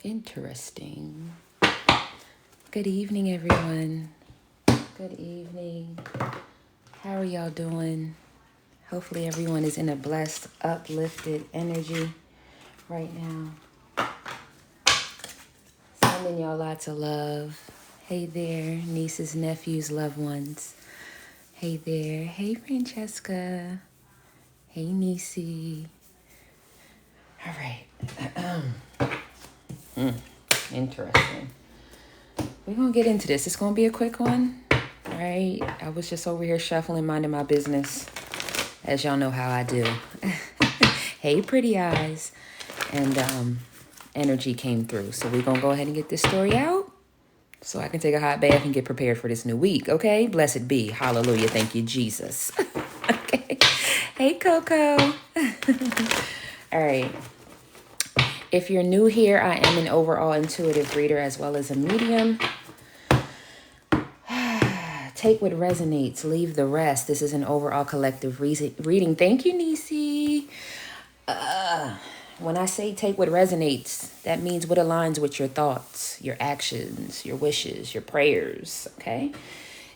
Interesting. Good evening, everyone. Good evening. How are y'all doing? Hopefully everyone is in a blessed, uplifted energy right now. Sending y'all lots of love. Hey there, nieces, nephews, loved ones. Hey there. Hey, Francesca. Hey, Niecy. All right. Interesting. We're going to get into this. It's going to be a quick one. All right. I was just over here shuffling, minding my business. As y'all know how I do. Hey, pretty eyes. And energy came through. So we're going to go ahead and get this story out so I can take a hot bath and get prepared for this new week. Okay? Blessed be. Hallelujah. Thank you, Jesus. Okay. Hey, Coco. All right. If you're new here, I am an overall intuitive reader as well as a medium. Take what resonates, leave the rest. This is an overall collective reading. Thank you, Nisi. When I say take what resonates, that means what aligns with your thoughts, your actions, your wishes, your prayers, okay?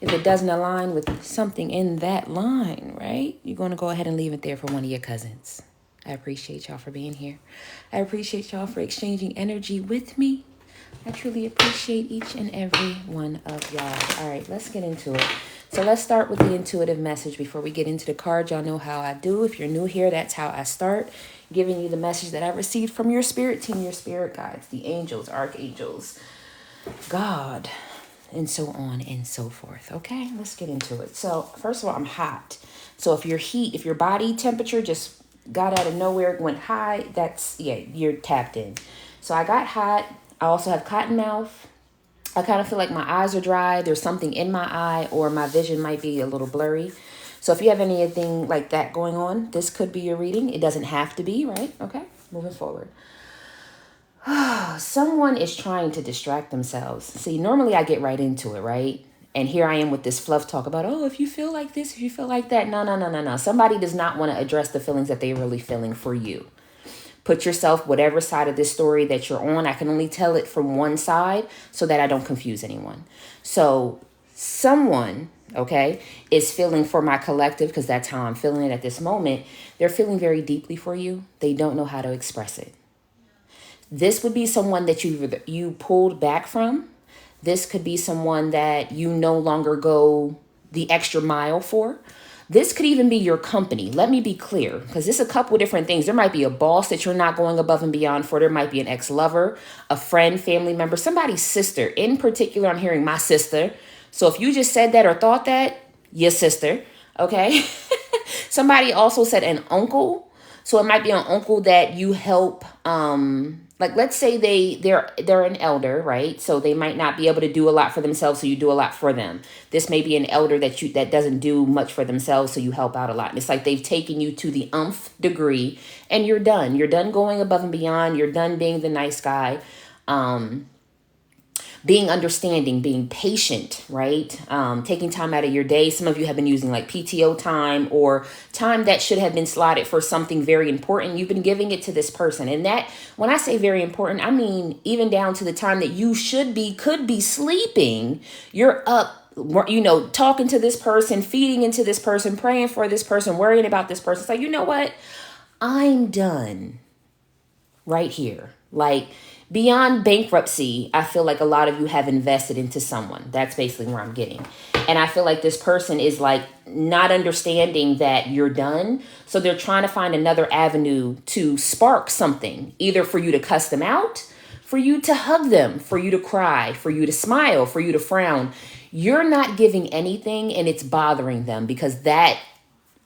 If it doesn't align with something in that line, right, you're going to go ahead and leave it there for one of your cousins. I appreciate y'all for being here. I appreciate y'all for exchanging energy with me. I truly appreciate each and every one of y'all. All right, let's get into it. So let's start with the intuitive message before we get into the cards. Y'all know how I do. If you're new here, that's how I start. Giving you the message that I received from your spirit team, your spirit guides, the angels, archangels, God, and so on and so forth. Okay, let's get into it. So first of all, I'm hot. So if your body temperature just got out of nowhere, went high, you're tapped in. So I got hot. I also have cotton mouth. I kind of feel like my eyes are dry. There's something in my eye, or my vision might be a little blurry. So if you have anything like that going on, this could be your reading. It doesn't have to be, right? Okay, moving forward. Someone is trying to distract themselves. See, normally I get right into it, right? And here I am with this fluff talk about, oh, if you feel like this, if you feel like that. No. Somebody does not want to address the feelings that they're really feeling for you. Put yourself whatever side of this story that you're on. I can only tell it from one side so that I don't confuse anyone. So someone, okay, is feeling for my collective, because that's how I'm feeling it at this moment. They're feeling very deeply for you. They don't know how to express it. This would be someone that you pulled back from. This could be someone that you no longer go the extra mile for. This could even be your company. Let me be clear, because there's a couple of different things. There might be a boss that you're not going above and beyond for. There might be an ex-lover, a friend, family member, somebody's sister. In particular, I'm hearing my sister. So if you just said that or thought that, your sister, okay? Somebody also said an uncle. So it might be an uncle that you help, like let's say they're an elder, right? So they might not be able to do a lot for themselves, so you do a lot for them. This may be an elder that doesn't do much for themselves, so you help out a lot. And it's like they've taken you to the umph degree, and you're done. You're done going above and beyond. You're done being the nice guy. Being understanding, being patient, right? Taking time out of your day. Some of you have been using like PTO time or time that should have been slotted for something very important. You've been giving it to this person. And that, when I say very important, I mean even down to the time that you could be sleeping. You're up, talking to this person, feeding into this person, praying for this person, worrying about this person. It's like, you know what? I'm done right here. Like, beyond bankruptcy, I feel like a lot of you have invested into someone. That's basically where I'm getting. And I feel like this person is like not understanding that you're done. So they're trying to find another avenue to spark something, either for you to cuss them out, for you to hug them, for you to cry, for you to smile, for you to frown. You're not giving anything, and it's bothering them, because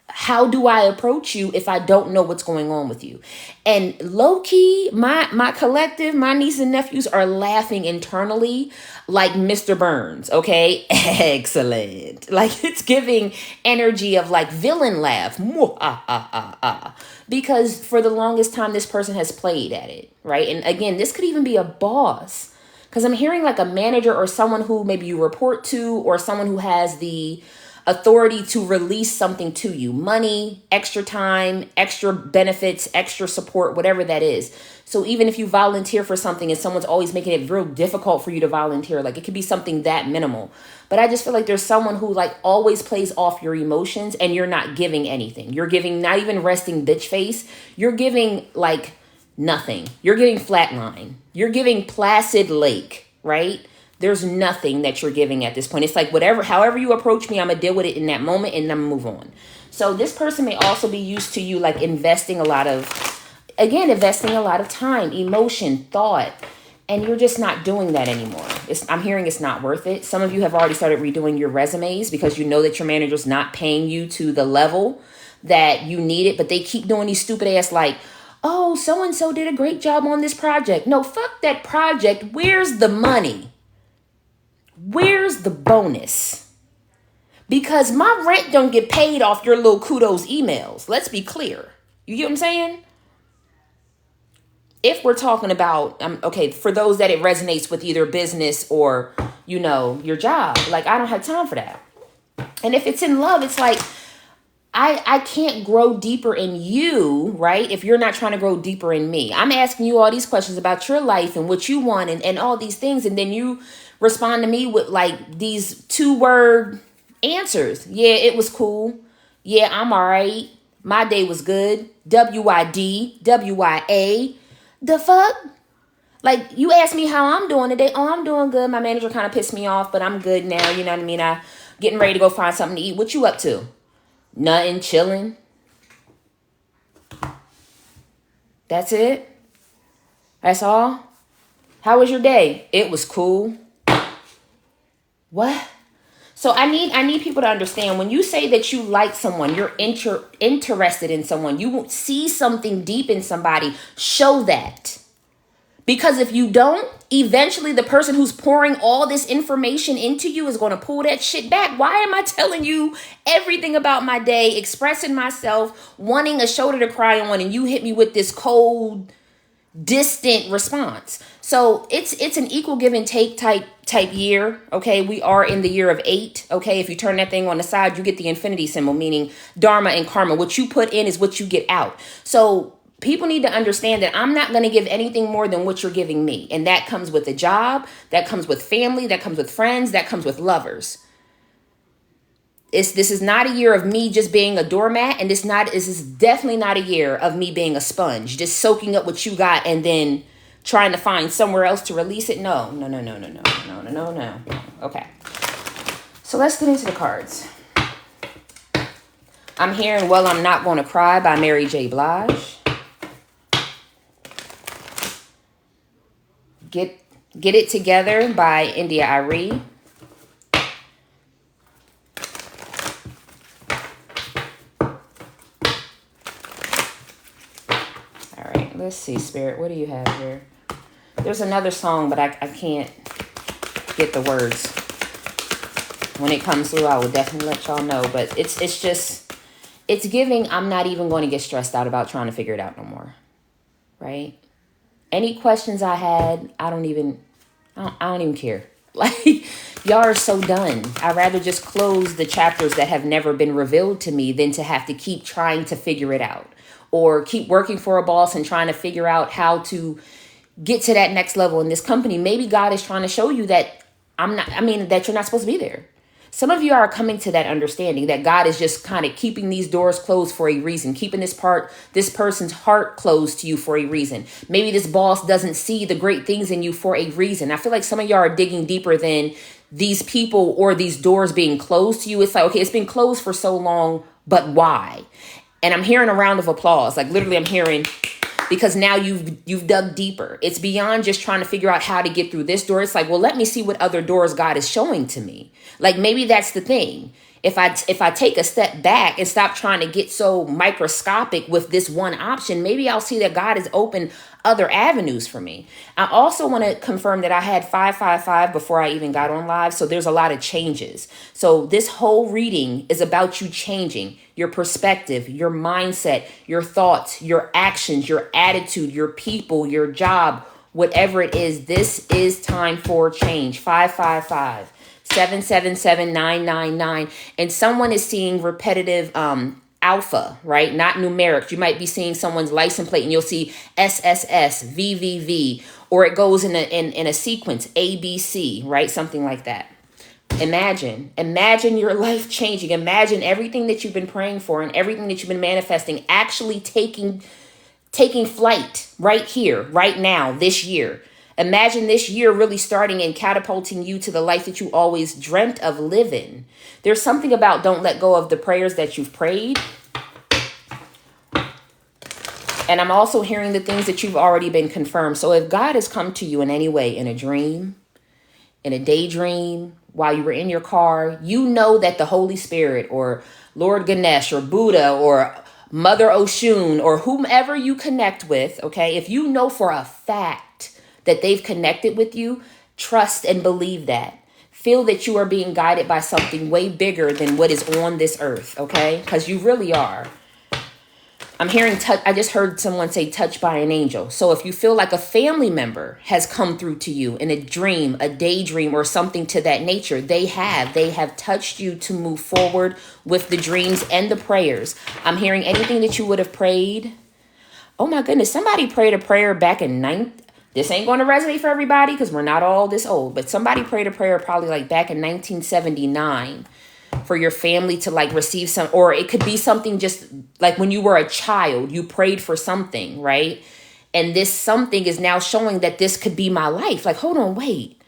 how do I approach you if I don't know what's going on with you? And low key, my collective, my nieces and nephews are laughing internally like Mr. Burns. Okay. Excellent. Like, it's giving energy of like villain laugh. Because for the longest time, this person has played at it. Right. And again, this could even be a boss, because I'm hearing like a manager or someone who maybe you report to, or someone who has the authority to release something to you. Money, extra time, extra benefits, extra support, whatever that is. So even if you volunteer for something and someone's always making it real difficult for you to volunteer, like it could be something that minimal. But I just feel like there's someone who like always plays off your emotions and you're not giving anything. You're giving not even resting bitch face. You're giving like nothing. You're giving flatline. You're giving placid lake, right? There's nothing that you're giving at this point. It's like whatever, however you approach me, I'm going to deal with it in that moment and then move on. So this person may also be used to you like investing a lot of time, emotion, thought, and you're just not doing that anymore. I'm hearing it's not worth it. Some of you have already started redoing your resumes because you know that your manager's not paying you to the level that you need it, but they keep doing these stupid ass like, oh, so-and-so did a great job on this project. No, fuck that project. Where's the money? Where's the bonus? Because my rent don't get paid off your little kudos emails. Let's be clear. You get what I'm saying? If we're talking about, okay, for those that it resonates with either business or, you know, your job, like I don't have time for that. And if it's in love, it's like, I can't grow deeper in you, right? If you're not trying to grow deeper in me. I'm asking you all these questions about your life and what you want and all these things. And then you respond to me with like these 2-word answers. Yeah, it was cool. Yeah, I'm all right. My day was good. WID, WIA. The fuck? Like you asked me how I'm doing today. Oh, I'm doing good. My manager kind of pissed me off, but I'm good now. You know what I mean? I getting ready to go find something to eat. What you up to? Nothing, chilling. That's it? That's all? How was your day? It was cool. What? So I need people to understand when you say that you like someone, you're interested in someone, you see something deep in somebody, show that. Because if you don't, eventually the person who's pouring all this information into you is going to pull that shit back. Why am I telling you everything about my day, expressing myself, wanting a shoulder to cry on, and you hit me with this cold, distant response? So it's an equal give and take type year. Okay, we are in the year of 8. Okay, if you turn that thing on the side, you get the infinity symbol, meaning dharma and karma. What you put in is what you get out. So people need to understand that I'm not going to give anything more than what you're giving me. And that comes with a job, that comes with family, that comes with friends, that comes with lovers. This is not a year of me just being a doormat, and this is definitely not a year of me being a sponge, just soaking up what you got and then trying to find somewhere else to release it. No. Okay. So let's get into the cards. I'm hearing Well, I'm Not Gonna Cry by Mary J. Blige. Get It Together by India Arie. All right, let's see, Spirit. What do you have here? There's another song, but I can't get the words. When it comes through, I will definitely let y'all know. But it's giving, I'm not even going to get stressed out about trying to figure it out no more. Right? Any questions I had, I don't even care. Like, y'all are so done. I'd rather just close the chapters that have never been revealed to me than to have to keep trying to figure it out. Or keep working for a boss and trying to figure out how to get to that next level in this company. Maybe God is trying to show you that that you're not supposed to be there. Some of you are coming to that understanding that God is just kind of keeping these doors closed for a reason, keeping this person's heart closed to you for a reason. Maybe this boss doesn't see the great things in you for a reason. I feel like some of y'all are digging deeper than these people or these doors being closed to you. It's like, okay, it's been closed for so long, but why? And I'm hearing a round of applause. Like literally I'm hearing, because now you've dug deeper. It's beyond just trying to figure out how to get through this door. It's like, well, let me see what other doors God is showing to me. Like maybe that's the thing. If I take a step back and stop trying to get so microscopic with this one option, maybe I'll see that God has opened other avenues for me. I also want to confirm that I had 555 before I even got on live. So there's a lot of changes. So this whole reading is about you changing your perspective, your mindset, your thoughts, your actions, your attitude, your people, your job, whatever it is. This is time for change. 555. 777-999, and someone is seeing repetitive alpha, right? Not numeric. You might be seeing someone's license plate and you'll see SSS, VVV, or it goes in a sequence, ABC, right? Something like that. Imagine your life changing. Imagine everything that you've been praying for and everything that you've been manifesting actually taking flight right here, right now, this year. Imagine this year really starting and catapulting you to the life that you always dreamt of living. There's something about don't let go of the prayers that you've prayed. And I'm also hearing the things that you've already been confirmed. So if God has come to you in any way, in a dream, in a daydream, while you were in your car, you know that the Holy Spirit or Lord Ganesh or Buddha or Mother Oshun or whomever you connect with, okay, if you know for a fact that they've connected with you, trust and believe that. Feel that you are being guided by something way bigger than what is on this earth, okay? Because you really are. I'm hearing I just heard someone say touched by an angel. So if you feel like a family member has come through to you in a dream, a daydream, or something to that nature, they have touched you to move forward with the dreams and the prayers. I'm hearing anything that you would have prayed. Oh my goodness, somebody prayed a prayer back in this ain't going to resonate for everybody because we're not all this old, but somebody prayed a prayer probably like back in 1979 for your family to like receive some, or it could be something just like when you were a child, you prayed for something, right? And this something is now showing that this could be my life. Like, hold on, wait.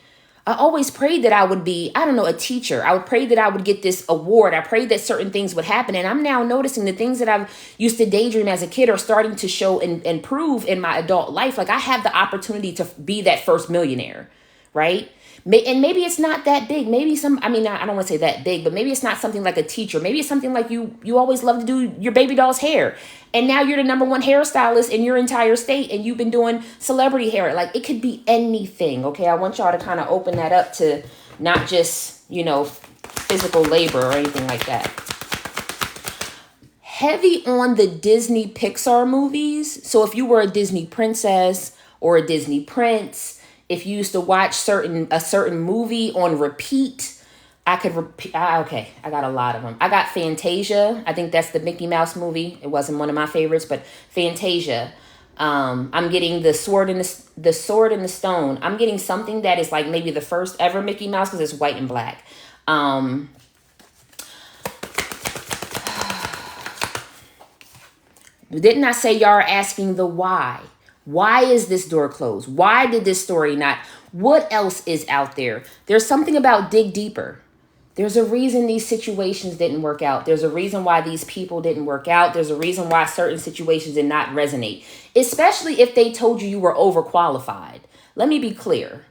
I always prayed that I would be, I don't know, a teacher. I would pray that I would get this award. I prayed that certain things would happen. And I'm now noticing the things that I've used to daydream as a kid are starting to show and prove in my adult life. Like I have the opportunity to be that first millionaire, right? And maybe it's not that big. Maybe I don't want to say that big, but maybe it's not something like a teacher. Maybe it's something like you always love to do your baby doll's hair. And now you're the number one hairstylist in your entire state and you've been doing celebrity hair. Like it could be anything. Okay. I want y'all to kind of open that up to not just, physical labor or anything like that. Heavy on the Disney Pixar movies. So if you were a Disney princess or a Disney prince, if you used to watch a certain movie on repeat, I could repeat. Okay, I got a lot of them. I got Fantasia. I think that's the Mickey Mouse movie. It wasn't one of my favorites, but Fantasia. I'm getting the Sword and the Stone. I'm getting something that is like maybe the first ever Mickey Mouse because it's white and black. Didn't I say y'all are asking the why? Why is this door closed? Why did this story not? What else is out there? There's something about dig deeper. There's a reason these situations didn't work out. There's a reason why these people didn't work out. There's a reason why certain situations did not resonate, especially if they told you were overqualified. Let me be clear.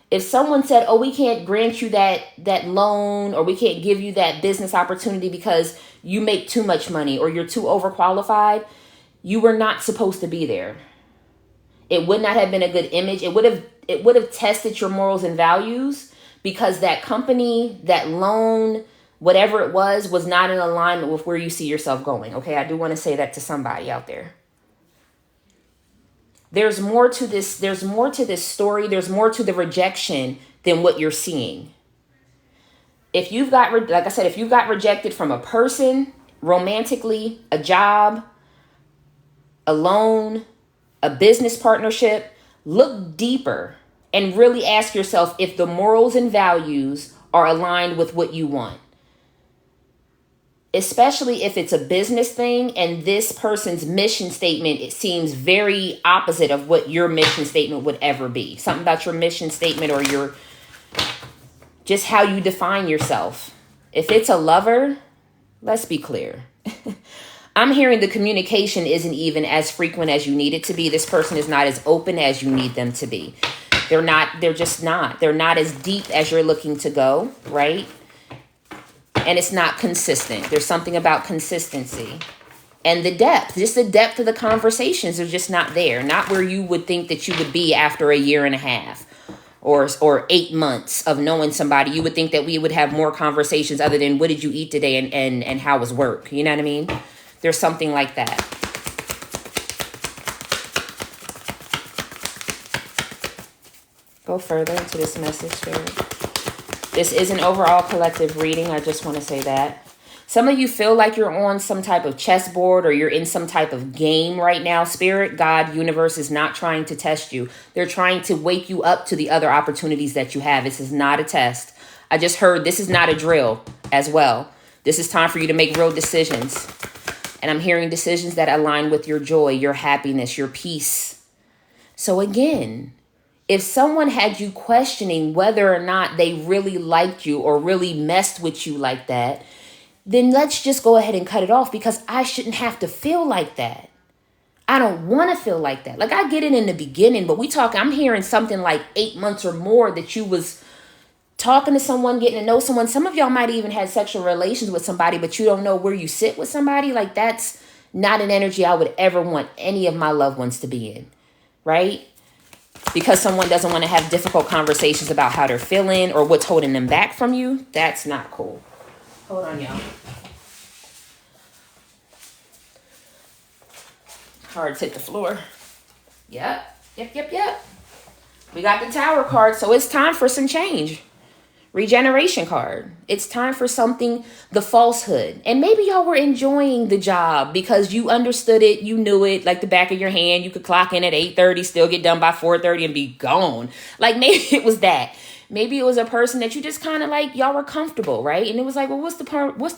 If someone said, oh, we can't grant you that loan or we can't give you that business opportunity because you make too much money or you're too overqualified, you were not supposed to be there. It would not have been a good image. It would have tested your morals and values because that company, that loan, whatever it was not in alignment with where you see yourself going. Okay, I do want to say that to somebody out there. There's more to this. There's more to this story. There's more to the rejection than what you're seeing. If you've got, like I said, if you got rejected from a person, romantically, a job, a loan, a business partnership, look deeper and really ask yourself if the morals and values are aligned with what you want. Especially if it's a business thing and this person's mission statement, it seems very opposite of what your mission statement would ever be. Something about your mission statement or your just how you define yourself. If it's a lover, let's be clear. I'm hearing the communication isn't even as frequent as you need it to be. This person is not as open as you need them to be. They're just not. They're not as deep as you're looking to go, right? And it's not consistent. There's something about consistency. And the depth, just the depth of the conversations are just not there. Not where you would think that you would be after a year and a half or 8 months of knowing somebody. You would think that we would have more conversations other than what did you eat today and how was work? You know what I mean? There's something like that. Go further into this message, Spirit. This is an overall collective reading. I just want to say that. Some of you feel like you're on some type of chessboard or you're in some type of game right now. Spirit, God, universe is not trying to test you. They're trying to wake you up to the other opportunities that you have. This is not a test. I just heard this is not a drill as well. This is time for you to make real decisions. And I'm hearing decisions that align with your joy, your happiness, your peace. So again, if someone had you questioning whether or not they really liked you or really messed with you like that, then let's just go ahead and cut it off, because I shouldn't have to feel like that. I don't want to feel like that. Like, I get it in the beginning, but I'm hearing something like 8 months or more that you was talking to someone, getting to know someone. Some of y'all might even had sexual relations with somebody, but you don't know where you sit with somebody. Like, that's not an energy I would ever want any of my loved ones to be in, right? Because someone doesn't want to have difficult conversations about how they're feeling or what's holding them back from you. That's not cool. Hold on, y'all. Cards hit the floor. Yep. We got the Tower card, so it's time for some change. Regeneration card. It's time for something, the falsehood. And maybe y'all were enjoying the job because you understood it, you knew it like the back of your hand. You could clock in at 8:30, still get done by 4:30 and be gone. Like, maybe it was that. Maybe it was a person that you just kind of like, y'all were comfortable, right? And it was like, well, what's the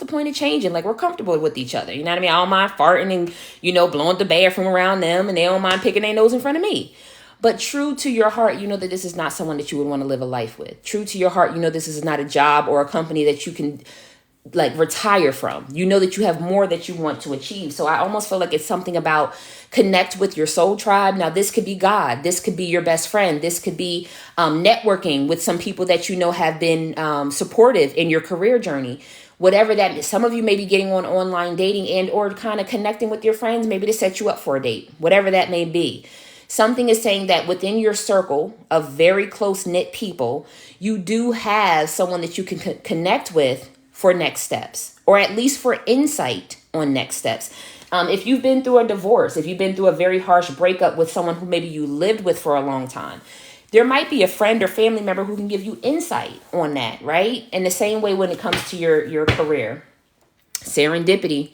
point of changing? Like, we're comfortable with each other. You know what I mean? I don't mind farting and, blowing the bathroom around them, and they don't mind picking their nose in front of me. But true to your heart, you know that this is not someone that you would want to live a life with. True to your heart, you know this is not a job or a company that you can like retire from. You know that you have more that you want to achieve. So I almost feel like it's something about connect with your soul tribe. Now, this could be God. This could be your best friend. This could be networking with some people that you know have been supportive in your career journey. Whatever that is. Some of you may be getting on online dating and or kind of connecting with your friends, maybe to set you up for a date, whatever that may be. Something is saying that within your circle of very close-knit people, you do have someone that you can connect with for next steps, or at least for insight on next steps. If you've been through a divorce, if you've been through a very harsh breakup with someone who maybe you lived with for a long time, there might be a friend or family member who can give you insight on that, right? In the same way when it comes to your career. Serendipity.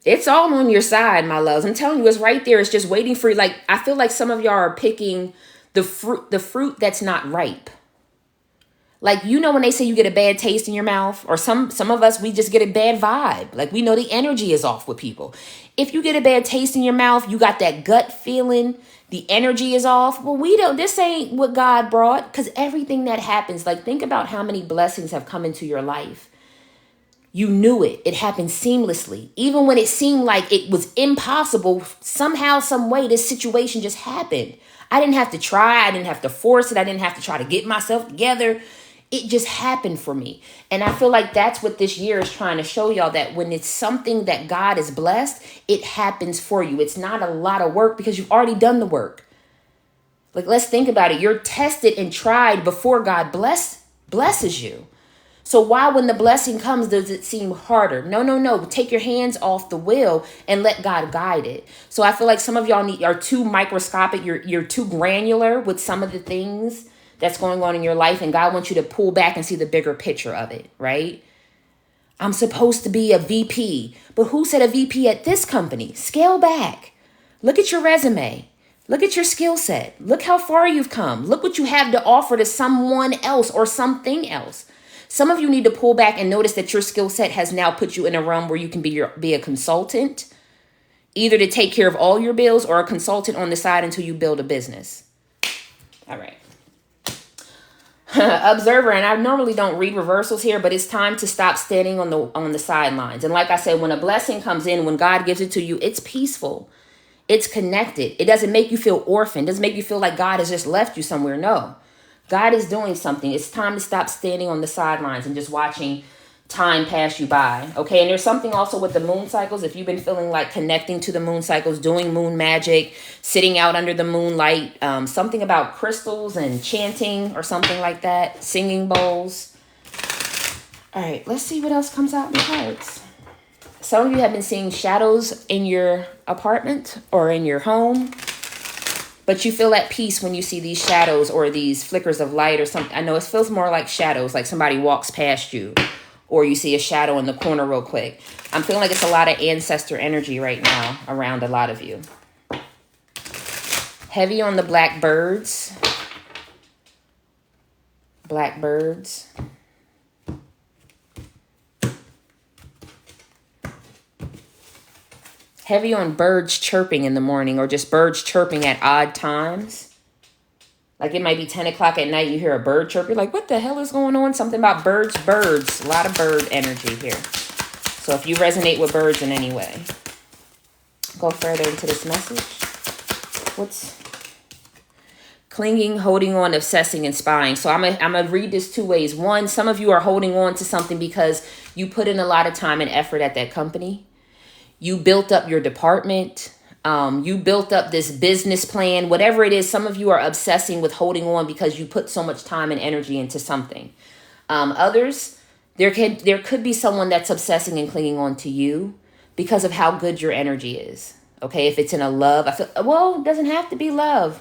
It's all on your side, my loves. I'm telling you, it's right there. It's just waiting for you. Like, I feel like some of y'all are picking the fruit that's not ripe. Like, when they say you get a bad taste in your mouth, or some of us, we just get a bad vibe. Like, we know the energy is off with people. If you get a bad taste in your mouth, you got that gut feeling, the energy is off. Well, this ain't what God brought, because everything that happens, like, think about how many blessings have come into your life. You knew it. It happened seamlessly. Even when it seemed like it was impossible, somehow, some way, this situation just happened. I didn't have to try. I didn't have to force it. I didn't have to try to get myself together. It just happened for me. And I feel like that's what this year is trying to show y'all, that when it's something that God has blessed, it happens for you. It's not a lot of work because you've already done the work. Like, let's think about it. You're tested and tried before God blesses you. So why, when the blessing comes, does it seem harder? No. Take your hands off the wheel and let God guide it. So I feel like some of y'all are too microscopic. You're too granular with some of the things that's going on in your life. And God wants you to pull back and see the bigger picture of it, right? I'm supposed to be a VP. But who said a VP at this company? Scale back. Look at your resume. Look at your skill set. Look how far you've come. Look what you have to offer to someone else or something else. Some of you need to pull back and notice that your skill set has now put you in a realm where you can be a consultant, either to take care of all your bills, or a consultant on the side until you build a business. All right. Observer, and I normally don't read reversals here, but it's time to stop standing on the sidelines. And like I said, when a blessing comes in, when God gives it to you, it's peaceful. It's connected. It doesn't make you feel orphaned. It doesn't make you feel like God has just left you somewhere. No. God is doing something. It's time to stop standing on the sidelines and just watching time pass you by. Okay. And there's something also with the moon cycles. If you've been feeling like connecting to the moon cycles, doing moon magic, sitting out under the moonlight, something about crystals and chanting or something like that, singing bowls. All right. Let's see what else comes out in the cards. Some of you have been seeing shadows in your apartment or in your home. But you feel at peace when you see these shadows or these flickers of light or something. I know it feels more like shadows, like somebody walks past you or you see a shadow in the corner real quick. I'm feeling like it's a lot of ancestor energy right now around a lot of you. Heavy on the black birds. Black birds. Heavy on birds chirping in the morning or just birds chirping at odd times. Like it might be 10 o'clock at night, you hear a bird chirp. You're like, what the hell is going on? Something about birds. A lot of bird energy here. So if you resonate with birds in any way, go further into this message. What's clinging, holding on, obsessing, and spying. So I'm gonna read this two ways. One, some of you are holding on to something because you put in a lot of time and effort at that company. You built up your department. You built up this business plan, whatever it is. Some of you are obsessing with holding on because you put so much time and energy into something. Others, there could be someone that's obsessing and clinging on to you because of how good your energy is. Okay, if it's in a love, I feel, well, it doesn't have to be love.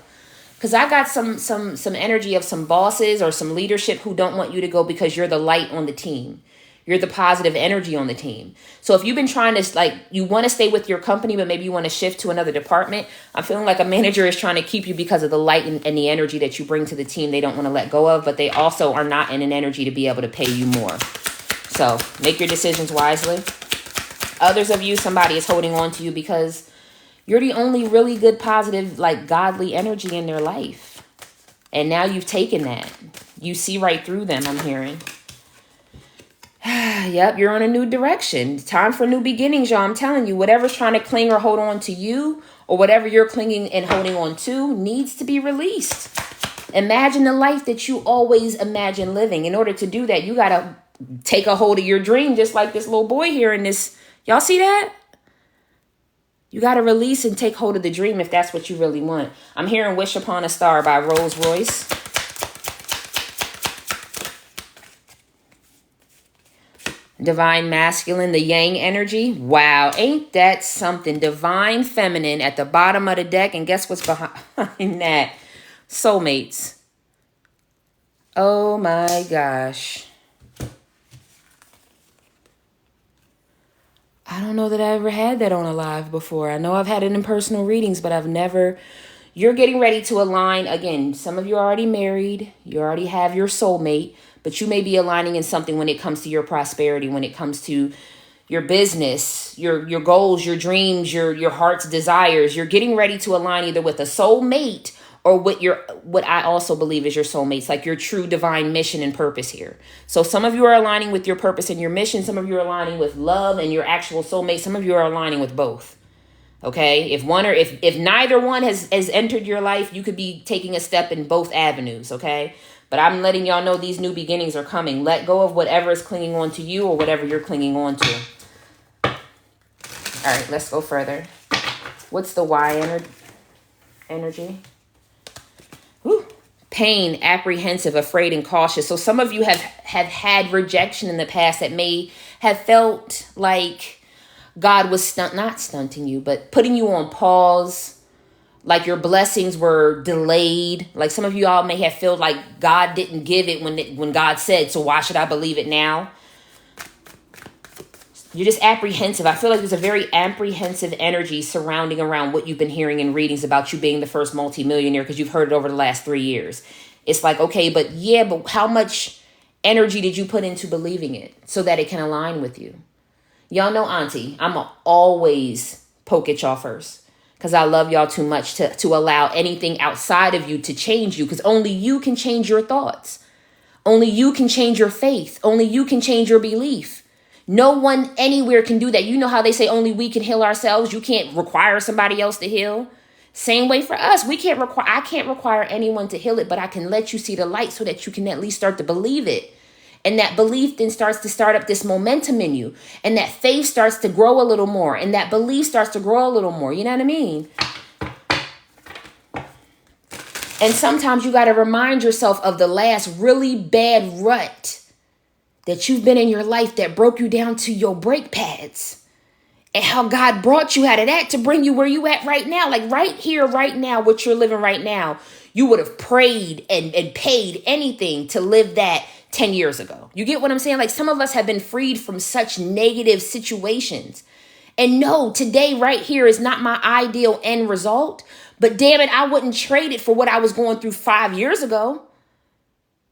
Because I got some energy of some bosses or some leadership who don't want you to go because you're the light on the team. You're the positive energy on the team. So if you've been trying to, you want to stay with your company, but maybe you want to shift to another department, I'm feeling like a manager is trying to keep you because of the light and the energy that you bring to the team they don't want to let go of, but they also are not in an energy to be able to pay you more. So make your decisions wisely. Others of you, somebody is holding on to you because you're the only really good, positive, godly energy in their life. And now you've taken that. You see right through them, I'm hearing. Yep, you're on a new direction. Time for new beginnings, y'all. I'm telling you, whatever's trying to cling or hold on to you or whatever you're clinging and holding on to needs to be released. Imagine the life that you always imagine living. In order to do that, you got to take a hold of your dream, just like this little boy here in this. Y'all see that? You got to release and take hold of the dream if that's what you really want. I'm hearing Wish Upon a Star by Rolls Royce. Divine masculine, the yang energy. Wow, ain't that something? Divine feminine at the bottom of the deck. And guess what's behind that? Soulmates. Oh my gosh. I don't know that I ever had that on a live before. I know I've had it in personal readings, but I've never. You're getting ready to align. Again, some of you are already married. You already have your soulmate. But you may be aligning in something when it comes to your prosperity, when it comes to your business, your goals, your dreams, your heart's desires. You're getting ready to align either with a soulmate or with what I also believe is your soulmates, like your true divine mission and purpose here. So some of you are aligning with your purpose and your mission. Some of you are aligning with love and your actual soulmate. Some of you are aligning with both. Okay, if neither one has entered your life, you could be taking a step in both avenues. Okay. But I'm letting y'all know these new beginnings are coming. Let go of whatever is clinging on to you or whatever you're clinging on to. All right, let's go further. What's the Y energy? Whew. Pain, apprehensive, afraid, and cautious. So some of you have had rejection in the past that may have felt like God was not stunting you, but putting you on pause. Like your blessings were delayed. Like some of you all may have felt like God didn't give it when God said, so why should I believe it now? You're just apprehensive. I feel like there's a very apprehensive energy surrounding around what you've been hearing in readings about you being the first multimillionaire because you've heard it over the last 3 years. It's like, okay, but how much energy did you put into believing it so that it can align with you? Y'all know Auntie, I'ma always poke at y'all first. Because I love y'all too much to allow anything outside of you to change you. Because only you can change your thoughts. Only you can change your faith. Only you can change your belief. No one anywhere can do that. You know how they say only we can heal ourselves. You can't require somebody else to heal. Same way for us. I can't require anyone to heal it, but I can let you see the light so that you can at least start to believe it. And that belief then starts to start up this momentum in you. And that faith starts to grow a little more. And that belief starts to grow a little more. You know what I mean? And sometimes you got to remind yourself of the last really bad rut that you've been in your life that broke you down to your brake pads. and how God brought you out of that to bring you where you at right now. Like right here, right now, what you're living right now, you would have prayed and paid anything to live that 10 years ago. You get what I'm saying? Like some of us have been freed from such negative situations. And no, today right here is not my ideal end result. But damn it, I wouldn't trade it for what I was going through 5 years ago.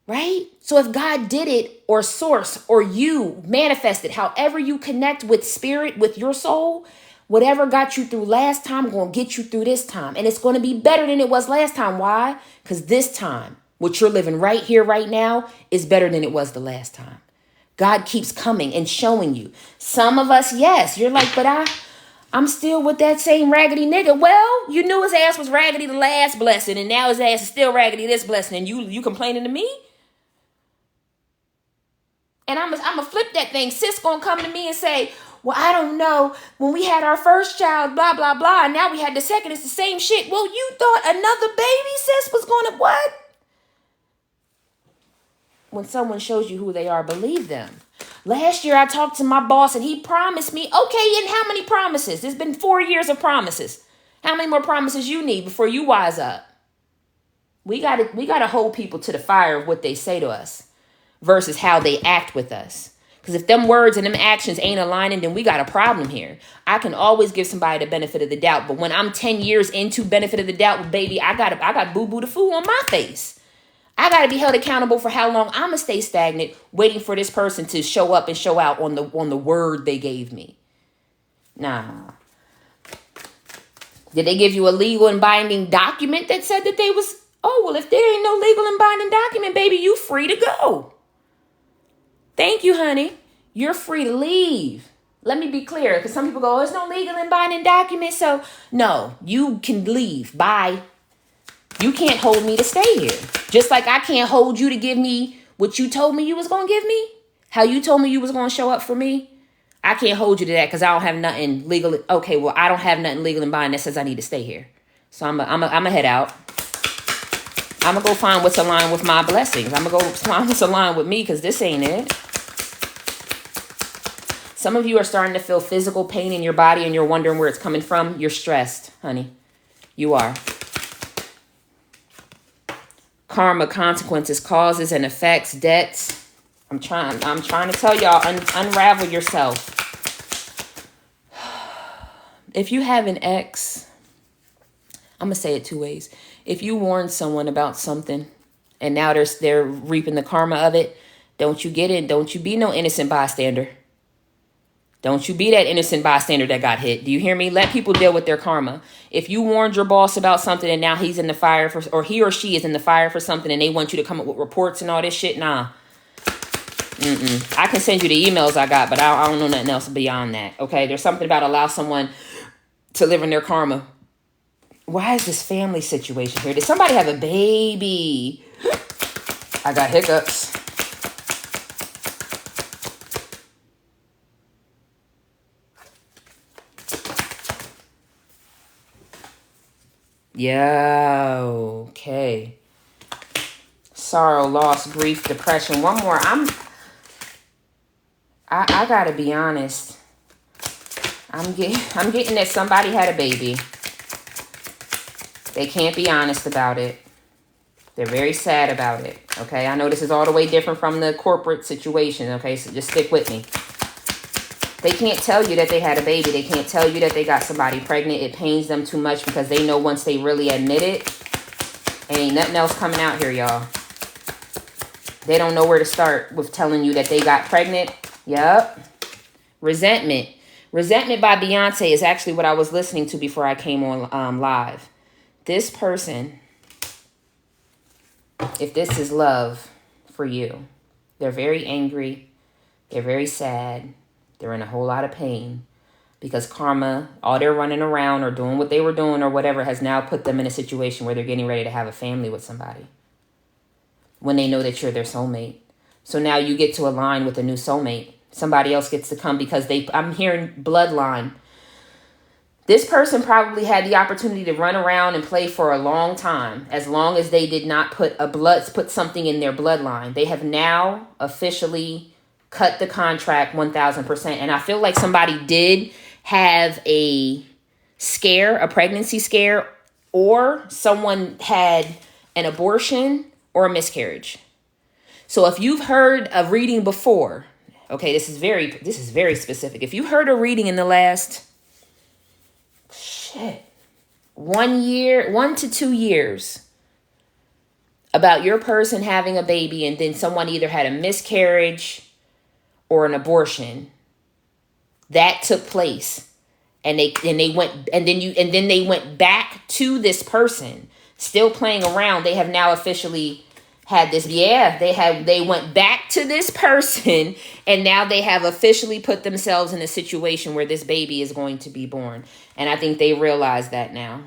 Right? So if God did it, or source, or you manifested, however you connect with spirit, with your soul, whatever got you through last time, going to get you through this time. And it's going to be better than it was last time. Why? Because this time, what you're living right here, right now, is better than it was the last time. God keeps coming and showing you. Some of us, yes, you're like, but I'm still with that same raggedy nigga. Well, you knew his ass was raggedy the last blessing, and now his ass is still raggedy this blessing, and you complaining to me? And I'm gonna flip that thing. Sis gonna come to me and say, well, I don't know. When we had our first child, blah, blah, blah, and now we had the second, it's the same shit. Well, you thought another baby, sis, was gonna what? When someone shows you who they are, believe them. Last year, I talked to my boss and he promised me, okay, and how many promises? It's been 4 years of promises. How many more promises you need before you wise up? We gotta hold people to the fire of what they say to us versus how they act with us. Because if them words and them actions ain't aligning, then we got a problem here. I can always give somebody the benefit of the doubt. But when I'm 10 years into benefit of the doubt, baby, I got boo-boo the fool on my face. I got to be held accountable for how long I'm going to stay stagnant waiting for this person to show up and show out on the word they gave me. Nah. Did they give you a legal and binding document that said that they was, oh, well, if there ain't no legal and binding document, baby, you free to go. Thank you, honey. You're free to leave. Let me be clear, because some people go, oh, there's no legal and binding document, so no, you can leave. Bye. You can't hold me to stay here. Just like I can't hold you to give me what you told me you was going to give me. How you told me you was going to show up for me. I can't hold you to that because I don't have nothing legal. Okay, well, I don't have nothing legal and binding that says I need to stay here. So I'm a head out. I'm going to go find what's aligned with my blessings. I'm going to go find what's aligned with me because this ain't it. Some of you are starting to feel physical pain in your body and you're wondering where it's coming from. You're stressed, honey. You are. Karma, consequences, causes and effects, debts. I'm trying to tell y'all, unravel yourself. If you have an ex, I'm going to say it two ways. If you warn someone about something and now they're reaping the karma of it, don't you get in. Don't you be no innocent bystander. Don't you be that innocent bystander that got hit. Do you hear me? Let people deal with their karma. If you warned your boss about something and now he's in the fire for, or he or she is in the fire for something and they want you to come up with reports and all this shit, nah. I can send you the emails I got, but I don't know nothing else beyond that. Okay, there's something about allow someone to live in their karma. Why is this family situation here? Did somebody have a baby? I got hiccups. Yeah, okay. Sorrow, loss, grief, depression. One more. I gotta be honest. I'm getting that somebody had a baby. They can't be honest about it. They're very sad about it. Okay, I know this is all the way different from the corporate situation. Okay, so just stick with me. They can't tell you that they had a baby. They can't tell you that they got somebody pregnant. It pains them too much because they know once they really admit it, ain't nothing else coming out here, y'all. They don't know where to start with telling you that they got pregnant. Yup. Resentment. Resentment by Beyonce is actually what I was listening to before I came on live. This person, if this is love for you, they're very angry. They're very sad. They're in a whole lot of pain because karma, all they're running around or doing what they were doing or whatever has now put them in a situation where they're getting ready to have a family with somebody when they know that you're their soulmate. So now you get to align with a new soulmate. Somebody else gets to come because I'm hearing bloodline. This person probably had the opportunity to run around and play for a long time, as long as they did not put something in their bloodline. They have now officially cut the contract 1,000%. And I feel like somebody did have a scare, a pregnancy scare, or someone had an abortion or a miscarriage. So if you've heard a reading before, okay, this is very specific. If you heard a reading in the last 1 to 2 years about your person having a baby, and then someone either had a miscarriage or an abortion, that took place, and they went back to this person, still playing around. They have now officially had this. Yeah, they went back to this person, and now they have officially put themselves in a situation where this baby is going to be born. And I think they realize that now.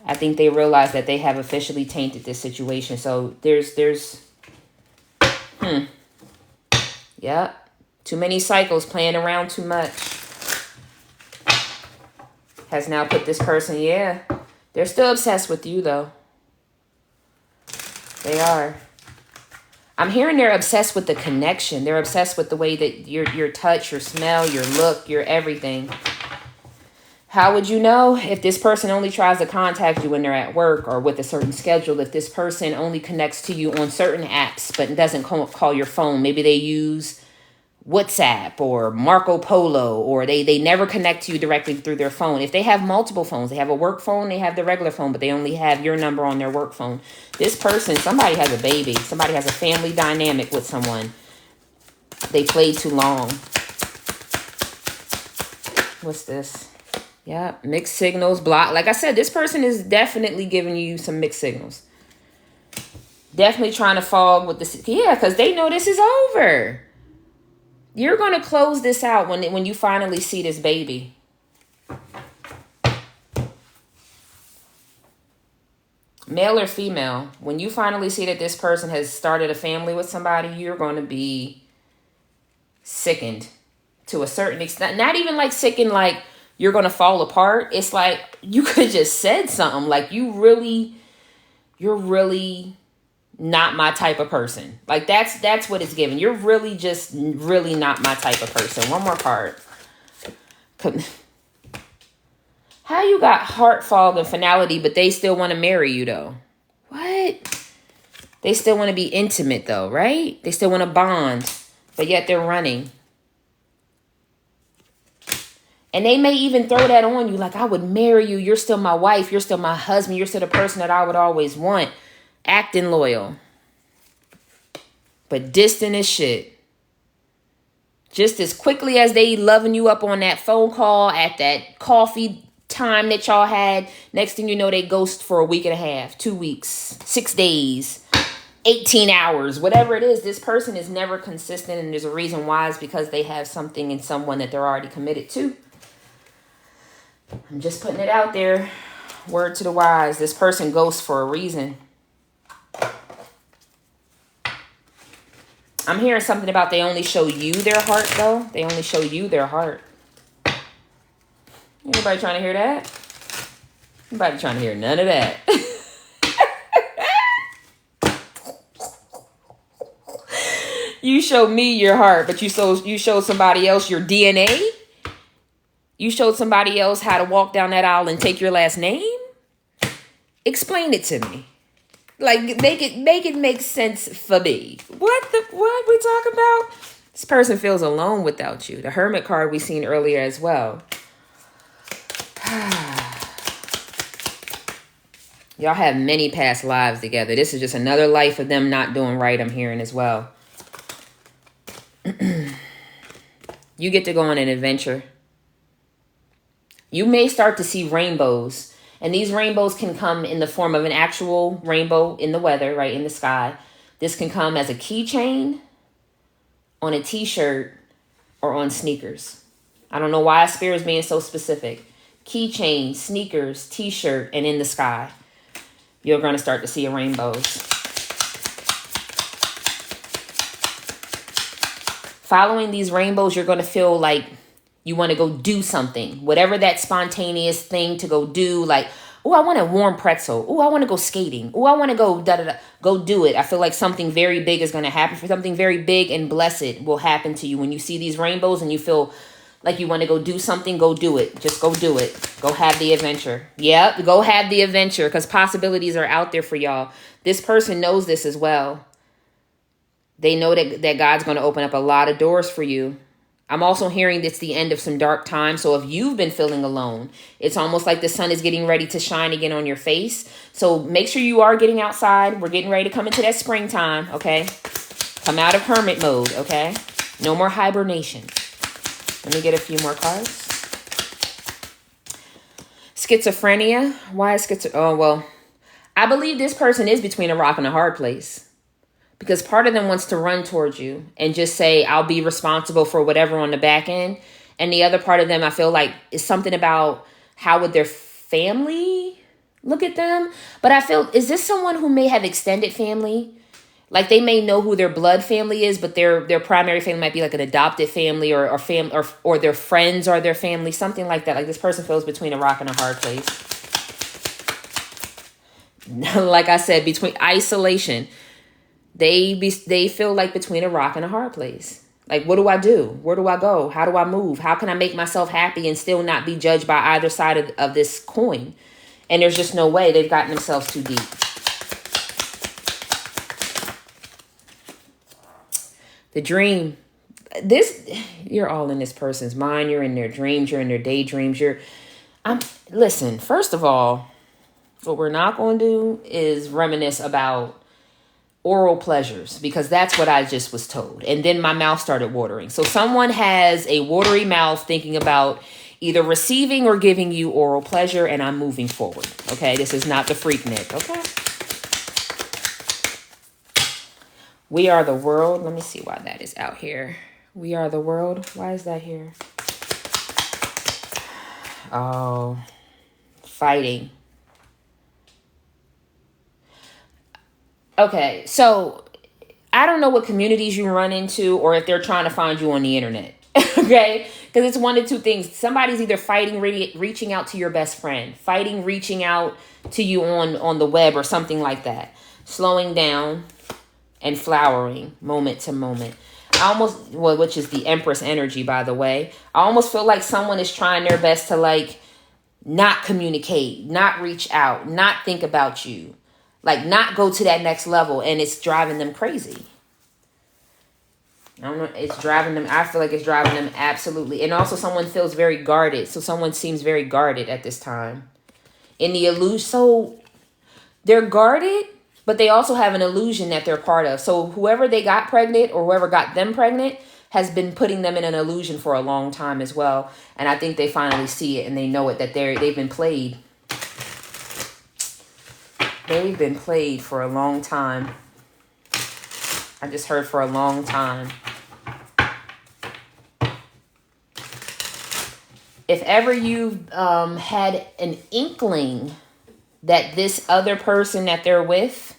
I think they realize that they have officially tainted this situation. So yep. Too many cycles, playing around too much has now put this person, yeah. They're still obsessed with you, though. They are. I'm hearing they're obsessed with the connection. They're obsessed with the way that your touch, your smell, your look, your everything. How would you know? If this person only tries to contact you when they're at work or with a certain schedule, if this person only connects to you on certain apps but doesn't call your phone, maybe they use WhatsApp or Marco Polo, or they never connect to you directly through their phone. If they have multiple phones, they have a work phone, they have the regular phone, but they only have your number on their work phone. This person, somebody has a baby, somebody has a family dynamic with someone. They played too long. What's this? Yeah, mixed signals, block. Like I said, this person is definitely giving you some mixed signals. Definitely trying to fog with this. Yeah, because they know this is over. You're going to close this out when you finally see this baby. Male or female, when you finally see that this person has started a family with somebody, you're going to be sickened to a certain extent. Not even like sickened like you're going to fall apart. It's like you could just said something like you're really not my type of person. Like that's what it's giving. You're really not my type of person. One more card. How you got heart fog and finality, but they still want to marry you though? What? They still want to be intimate though, right? They still want to bond, but yet they're running. And they may even throw that on you like, I would marry you. You're still my wife. You're still my husband. You're still the person that I would always want. Acting loyal. But distant as shit. Just as quickly as they loving you up on that phone call, at that coffee time that y'all had, next thing you know, they ghost for a week and a half, 2 weeks, 6 days, 18 hours, whatever it is. This person is never consistent, and there's a reason why. It's because they have something in someone that they're already committed to. I'm just putting it out there. Word to the wise. This person ghosts for a reason. I'm hearing something about they only show you their heart, though. They only show you their heart. Anybody trying to hear that? Anybody trying to hear none of that? You show me your heart, but you showed somebody else your DNA? You showed somebody else how to walk down that aisle and take your last name? Explain it to me. Like, make it make sense for me. What we talking about? This person feels alone without you. The Hermit card we seen earlier as well. Y'all have many past lives together. This is just another life of them not doing right, I'm hearing as well. You get to go on an adventure. You may start to see rainbows. And these rainbows can come in the form of an actual rainbow in the weather, right, in the sky. This can come as a keychain, on a t-shirt, or on sneakers. I don't know why Spirit is being so specific. Keychain, sneakers, t-shirt, and in the sky. You're going to start to see rainbows. Following these rainbows, you're going to feel like you want to go do something, whatever that spontaneous thing to go do. Like, oh, I want a warm pretzel. Oh, I want to go skating. Oh, I want to go go do it. I feel like something very big is going to happen. For something very big and blessed will happen to you when you see these rainbows, and you feel Like you want to go do something, go do it. Just go do it. Go have the adventure. Yep, go have the adventure because possibilities are out there for y'all. This person knows this as well. They know that God's going to open up a lot of doors for you. I'm also hearing it's the end of some dark times. So if you've been feeling alone, it's almost like the sun is getting ready to shine again on your face. So make sure you are getting outside. We're getting ready to come into that springtime, okay? Come out of hermit mode, okay? No more hibernation. Let me get a few more cards. Schizophrenia. Why is schizophrenia? Oh, well, I believe this person is between a rock and a hard place. Because part of them wants to run towards you and just say, I'll be responsible for whatever on the back end. And the other part of them, I feel like, is something about how would their family look at them? But I feel, is this someone who may have extended family? Like they may know who their blood family is, but their primary family might be like an adopted family or their friends are their family, something like that. Like this person feels between a rock and a hard place. Like I said, between isolation, they feel like between a rock and a hard place. Like, what do I do? Where do I go? How do I move? How can I make myself happy and still not be judged by either side of this coin? And there's just no way. They've gotten themselves too deep. The dream. You're all in this person's mind. You're in their dreams. You're in their daydreams. Listen, first of all, what we're not going to do is reminisce about oral pleasures because that's what I just was told. And then my mouth started watering. So someone has a watery mouth thinking about either receiving or giving you oral pleasure, and I'm moving forward. Okay, this is not the Freaknik. Okay. We are the world. Let me see why that is out here. We are the world. Why is that here? Oh, fighting. Okay, so I don't know what communities you run into or if they're trying to find you on the internet. Okay, because it's one of two things. Somebody's either fighting, reaching out to your best friend, fighting, reaching out to you on the web or something like that. Slowing down and flowering moment to moment. Which is the Empress energy, by the way. I almost feel like someone is trying their best to like not communicate, not reach out, not think about you, like not go to that next level, and it's driving them crazy. I don't know. It's driving them. I feel like it's driving them absolutely. And also someone feels very guarded. So someone seems very guarded at this time. In the illusion. So they're guarded, but they also have an illusion that they're part of. So whoever they got pregnant or whoever got them pregnant has been putting them in an illusion for a long time as well. And I think they finally see it and they know it, that they've been played. They've been played for a long time. I just heard for a long time. If ever you've had an inkling that this other person that they're with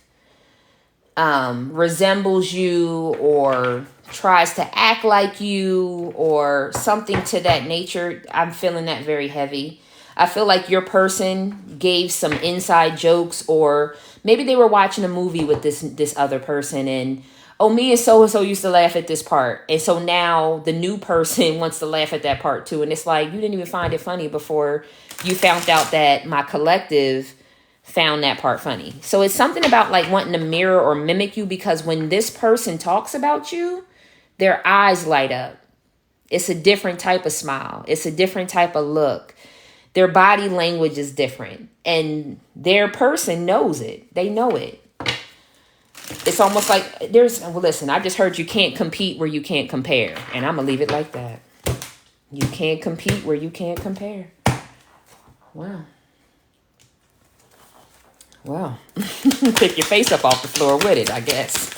resembles you or tries to act like you or something to that nature, I'm feeling that very heavy. I feel like your person gave some inside jokes, or maybe they were watching a movie with this other person and, oh, me and so-and-so used to laugh at this part. And so now the new person wants to laugh at that part too. And it's like, you didn't even find it funny before you found out that my collective found that part funny. So it's something about like wanting to mirror or mimic you, because when this person talks about you, their eyes light up. It's a different type of smile. It's a different type of look. Their body language is different. And their person knows it. They know it. It's almost like listen, I just heard you can't compete where you can't compare. And I'm going to leave it like that. You can't compete where you can't compare. Wow. Well, pick your face up off the floor with it, I guess.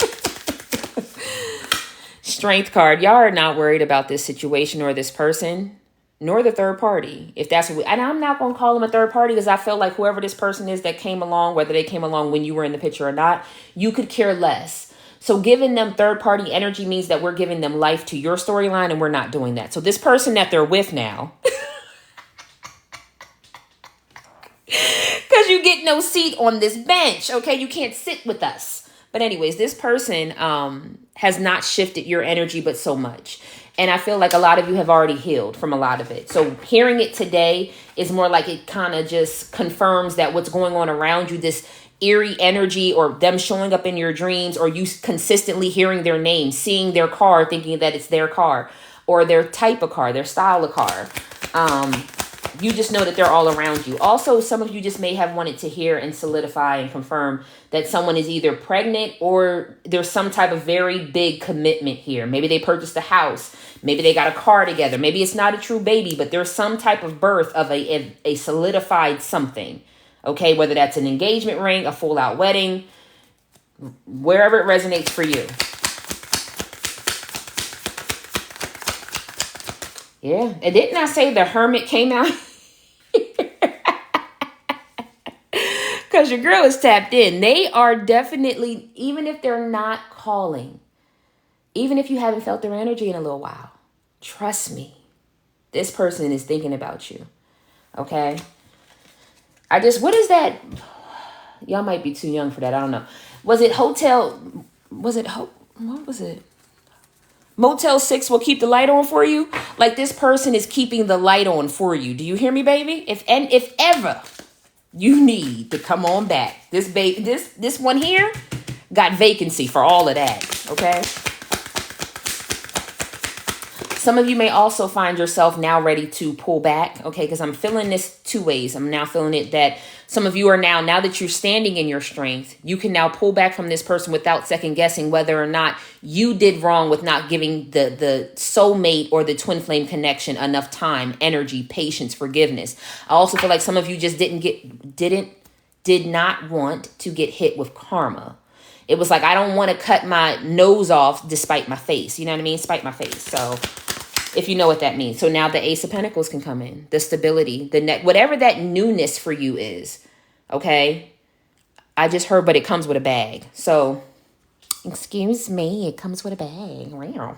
Strength card. Y'all are not worried about this situation or this person, nor the third party. If that's what and I'm not going to call them a third party, because I feel like whoever this person is that came along, whether they came along when you were in the picture or not, you could care less. So giving them third party energy means that we're giving them life to your storyline, and we're not doing that. So this person that they're with now, because you get no seat on this bench, okay? You can't sit with us. But anyways, this person has not shifted your energy but so much. And I feel like a lot of you have already healed from a lot of it. So hearing it today is more like it kind of just confirms that what's going on around you, this eerie energy or them showing up in your dreams, or you consistently hearing their name, seeing their car, thinking that it's their car or their type of car, their style of car. You just know that they're all around you. Also, some of you just may have wanted to hear and solidify and confirm that someone is either pregnant or there's some type of very big commitment here. Maybe they purchased a house. Maybe they got a car together. Maybe it's not a true baby, but there's some type of birth of a solidified something. Okay, whether that's an engagement ring, a full out wedding, wherever it resonates for you. Yeah, and didn't I say the Hermit came out? Because your girl is tapped in. They are definitely, even if they're not calling, even if you haven't felt their energy in a little while, trust me, this person is thinking about you. Okay? What is that? Y'all might be too young for that. I don't know. What was it? Motel 6 will keep the light on for you. Like, this person is keeping the light on for you. Do you hear me, baby? If ever you need to come on back, this one here got vacancy for all of that. Okay. Some of you may also find yourself now ready to pull back, okay? Because I'm feeling this two ways. I'm now feeling it that some of you are now that you're standing in your strength, you can now pull back from this person without second guessing whether or not you did wrong with not giving the soulmate or the twin flame connection enough time, energy, patience, forgiveness. I also feel like some of you just did not want to get hit with karma. It was like, I don't want to cut my nose off despite my face. You know what I mean? Spite my face. So if you know what that means. So now the Ace of Pentacles can come in. The stability, whatever that newness for you is. Okay? I just heard, but it comes with a bag. So, excuse me, it comes with a bag. Wow.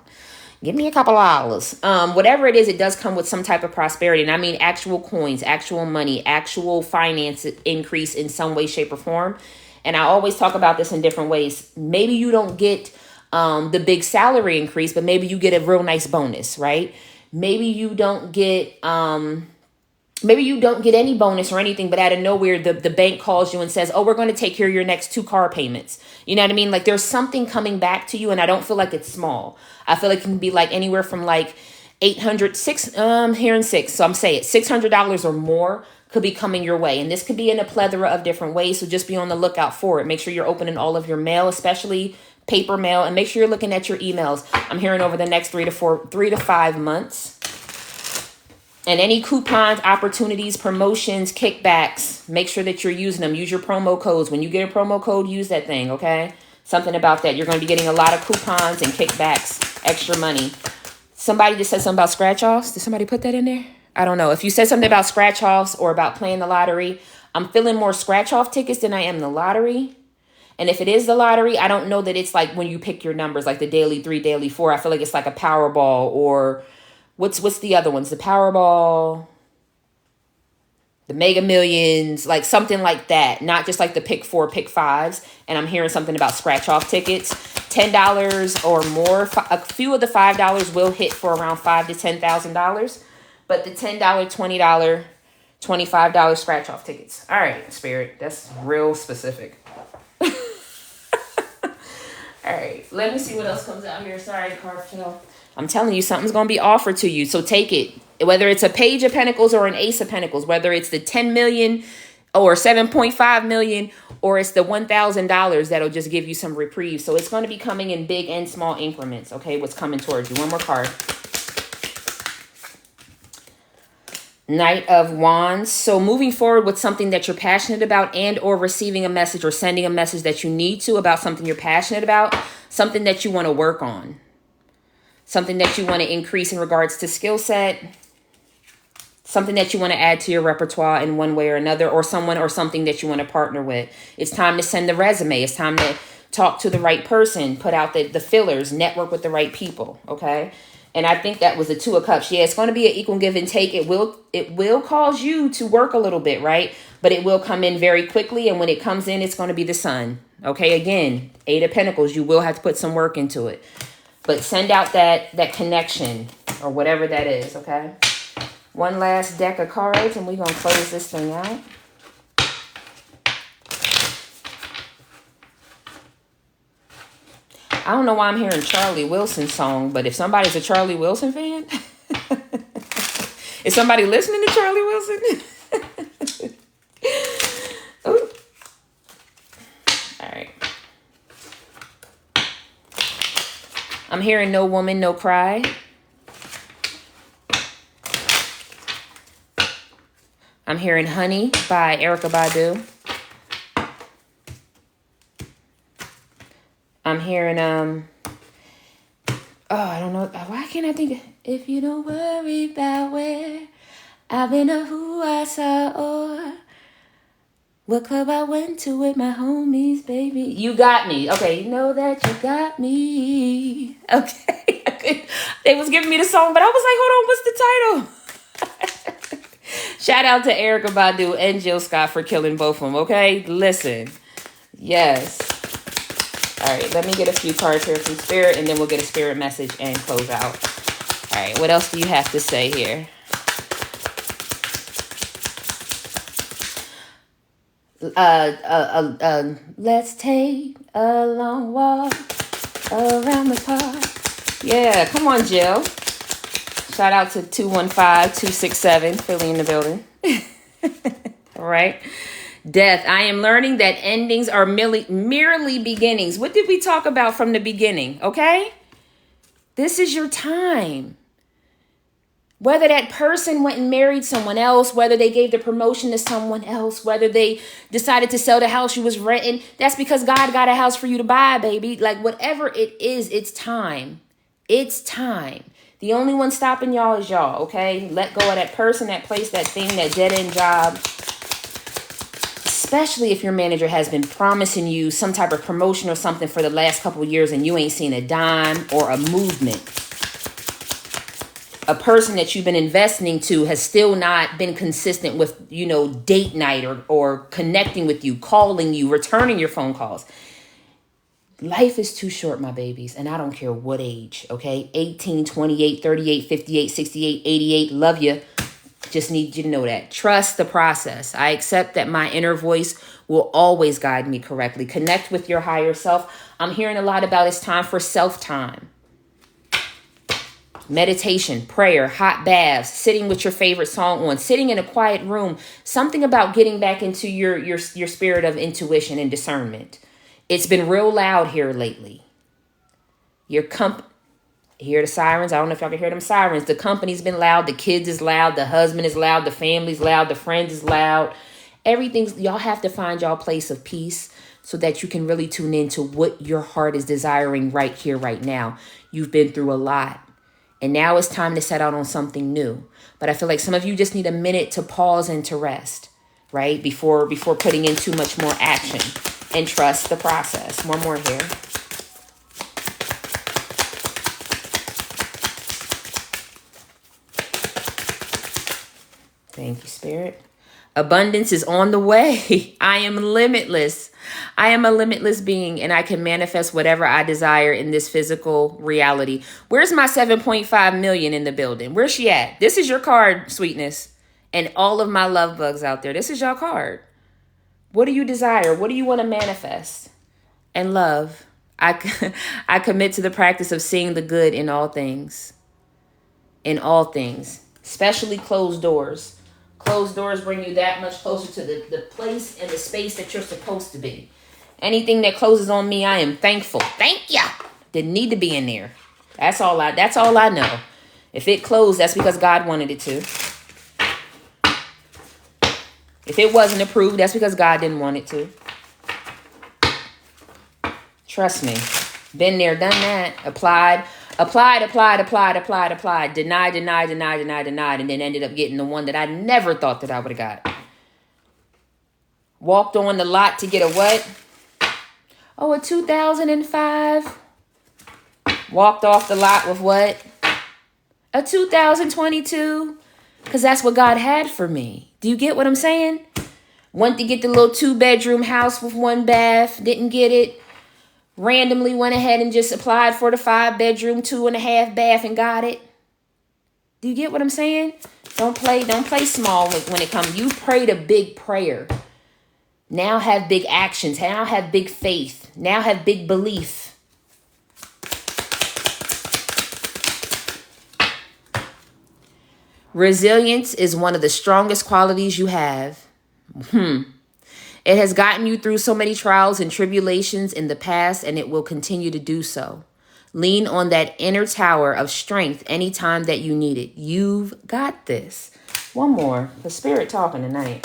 Give me a couple dollars. Whatever it is, it does come with some type of prosperity. And I mean actual coins, actual money, actual finance increase in some way, shape, or form. And I always talk about this in different ways. Maybe you don't get the big salary increase, but maybe you get a real nice bonus, right? Maybe you don't get any bonus or anything, but out of nowhere, the bank calls you and says, oh, we're going to take care of your next 2 car payments. You know what I mean? Like, there's something coming back to you, and I don't feel like it's small. I feel like it can be like anywhere from like $600 or more could be coming your way. And this could be in a plethora of different ways. So just be on the lookout for it. Make sure you're opening all of your mail, especially paper mail, and make sure you're looking at your emails. I'm hearing over the next 3 to 5 months. And any coupons, opportunities, promotions, kickbacks, make sure that you're using them. Use your promo codes. When you get a promo code, use that thing, okay? Something about that. You're going to be getting a lot of coupons and kickbacks, extra money. Somebody just said something about scratch-offs. Did somebody put that in there? I don't know. If you said something about scratch-offs or about playing the lottery, I'm feeling more scratch-off tickets than I am the lottery. And if it is the lottery, I don't know that it's like when you pick your numbers, like the daily 3, daily 4. I feel like it's like a Powerball, or what's the other ones? The Powerball, the Mega Millions, like something like that. Not just like the pick 4, pick 5s. And I'm hearing something about scratch-off tickets. $10 or more. A few of the $5 will hit for around $5,000 to $10,000. But the $10, $20, $25 scratch-off tickets. All right, Spirit. That's real specific. All right, let me see what else comes out here. Sorry, card fell. I'm telling you, something's going to be offered to you. So take it. Whether it's a Page of Pentacles or an Ace of Pentacles, whether it's the 10 million or 7.5 million, or it's the $1,000 that'll just give you some reprieve. So it's going to be coming in big and small increments. Okay, what's coming towards you? One more card. Knight of Wands. So moving forward with something that you're passionate about, and or receiving a message or sending a message that you need to about something you're passionate about, something that you want to work on, something that you want to increase in regards to skill set, something that you want to add to your repertoire in one way or another, or someone or something that you want to partner with. It's time to send the resume. It's time to talk to the right person, put out the fillers, network with the right people. Okay. And I think that was the 2 of Cups. Yeah, it's going to be an equal give and take. It will cause you to work a little bit, right? But it will come in very quickly. And when it comes in, it's going to be the Sun. Okay, again, 8 of Pentacles. You will have to put some work into it. But send out that connection or whatever that is, okay? One last deck of cards and we're going to close this thing out. I don't know why I'm hearing Charlie Wilson's song, but if somebody's a Charlie Wilson fan, is somebody listening to Charlie Wilson? Ooh. All right. I'm hearing No Woman, No Cry. I'm hearing Honey by Erykah Badu. I'm hearing, I don't know. Why can't I think? If you don't worry about where I've been or who I saw or what club I went to with my homies, baby. You got me. Okay, you know that you got me. Okay. They was giving me the song, but I was like, hold on, what's the title? Shout out to Erykah Badu and Jill Scott for killing both of them, okay? Listen. Yes. All right, let me get a few cards here from Spirit, and then we'll get a Spirit message and close out. All right, what else do you have to say here? Let's take a long walk around the park. Yeah, come on, Jill. Shout out to 215-267, Philly in the building. All right. Death. I am learning that endings are merely beginnings. What did we talk about from the beginning? Okay? This is your time. Whether that person went and married someone else, whether they gave the promotion to someone else, whether they decided to sell the house you was renting, that's because God got a house for you to buy, baby. Like whatever it is, it's time. It's time. The only one stopping y'all is y'all, okay? Let go of that person, that place, that thing, that dead-end job. Especially if your manager has been promising you some type of promotion or something for the last couple of years and you ain't seen a dime or a movement. A person that you've been investing to has still not been consistent with, date night or connecting with you, calling you, returning your phone calls. Life is too short, my babies, and I don't care what age, okay? 18, 28, 38, 58, 68, 88, love you. Just need you to know that. Trust the process. I accept that my inner voice will always guide me correctly. Connect with your higher self. I'm hearing a lot about it's time for self-time. Meditation, prayer, hot baths, sitting with your favorite song on, sitting in a quiet room. Something about getting back into your spirit of intuition and discernment. It's been real loud here lately. Hear the sirens? I don't know if y'all can hear them sirens. The company's been loud. The kids is loud. The husband is loud. The family's loud. The friends is loud. Y'all have to find y'all place of peace so that you can really tune into what your heart is desiring right here, right now. You've been through a lot. And now it's time to set out on something new. But I feel like some of you just need a minute to pause and to rest, right? Before putting in too much more action. And trust the process. One more here. Thank you, Spirit. Abundance is on the way. I am limitless. I am a limitless being, and I can manifest whatever I desire in this physical reality. Where's my 7.5 million in the building? Where's she at? This is your card, sweetness. And all of my love bugs out there. This is your card. What do you desire? What do you want to manifest? And love. I commit to the practice of seeing the good in all things. In all things. Especially closed doors. Closed doors bring you that much closer to the place and the space that you're supposed to be. Anything that closes on me, I am thankful. Thank ya. Didn't need to be in there. That's all I know. If it closed, that's because God wanted it to. If it wasn't approved, that's because God didn't want it to. Trust me. Been there, done that. Applied. Denied. And then ended up getting the one that I never thought that I would have got. Walked on the lot to get a what? Oh, a 2005. Walked off the lot with what? A 2022. Because that's what God had for me. Do you get what I'm saying? Went to get the little 2-bedroom house with 1 bath. Didn't get it. randomly went ahead and just applied for the 5-bedroom, 2.5 bath and got it. Do you get what I'm saying? Don't play small when it comes. You prayed a big prayer. Now have big actions. Now have big faith. Now have big belief. Resilience is one of the strongest qualities you have. It has gotten you through so many trials and tribulations in the past, and it will continue to do so. Lean on that inner tower of strength anytime that you need it. You've got this. One more. The spirit talking tonight.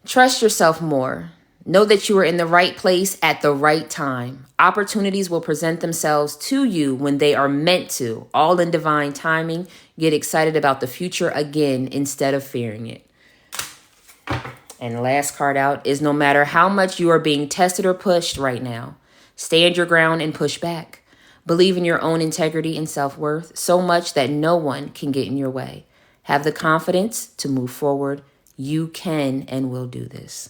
Trust yourself more. Know that you are in the right place at the right time. Opportunities will present themselves to you when they are meant to, all in divine timing. Get excited about the future again instead of fearing it. And the last card out is no matter how much you are being tested or pushed right now, stand your ground and push back. Believe in your own integrity and self-worth so much that no one can get in your way. Have the confidence to move forward. You can and will do this.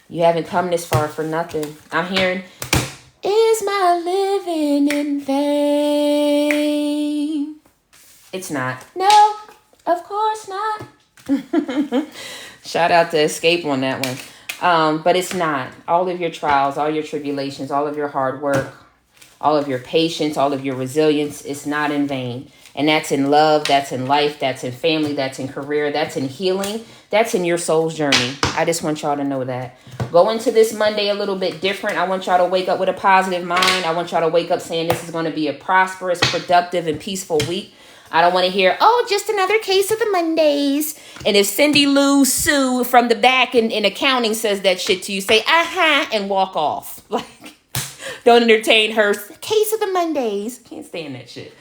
You haven't come this far for nothing. I'm hearing, is my living in vain? It's not. No, of course not. Shout out to Escape on that one. But it's not. All of your trials, all your tribulations, all of your hard work, all of your patience, all of your resilience, it's not in vain. And that's in love, that's in life, that's in family, that's in career, that's in healing, that's in your soul's journey. I just want y'all to know that. Go into this Monday a little bit different. I want y'all to wake up with a positive mind. I want y'all to wake up saying this is going to be a prosperous, productive, and peaceful week. I don't want to hear, oh, just another case of the Mondays. And if Cindy Lou Sue from the back in accounting says that shit to you, say, and walk off. Like, don't entertain her. Case of the Mondays. Can't stand that shit.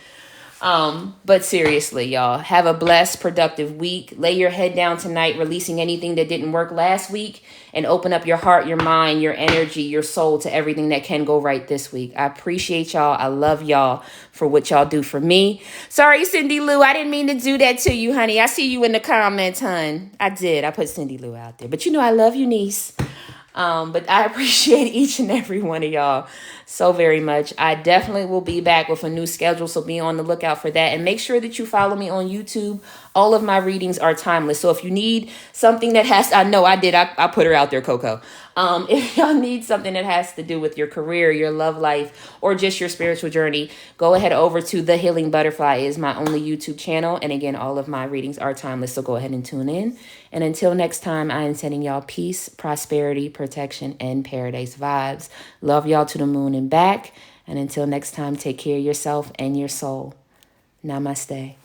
But seriously, y'all, have a blessed, productive week. Lay your head down tonight, releasing anything that didn't work last week, and open up your heart, your mind, your energy, your soul to everything that can go right this week. I appreciate y'all. I love y'all for what y'all do for me. Sorry, Cindy Lou, I didn't mean to do that to you, honey. I see you in the comments, hun. I did. I put Cindy Lou out there, but you know I love you, niece. But I appreciate each and every one of y'all so very much. I definitely will be back with a new schedule, so be on the lookout for that. And make sure that you follow me on YouTube. All of my readings are timeless. So if you need something that has, I know I did, I put her out there, Coco. If y'all need something that has to do with your career, your love life, or just your spiritual journey, go ahead over to The Healing Butterfly. It is my only YouTube channel. And again, all of my readings are timeless. So go ahead and tune in. And until next time, I am sending y'all peace, prosperity, protection, and paradise vibes. Love y'all to the moon and back. And until next time, take care of yourself and your soul. Namaste.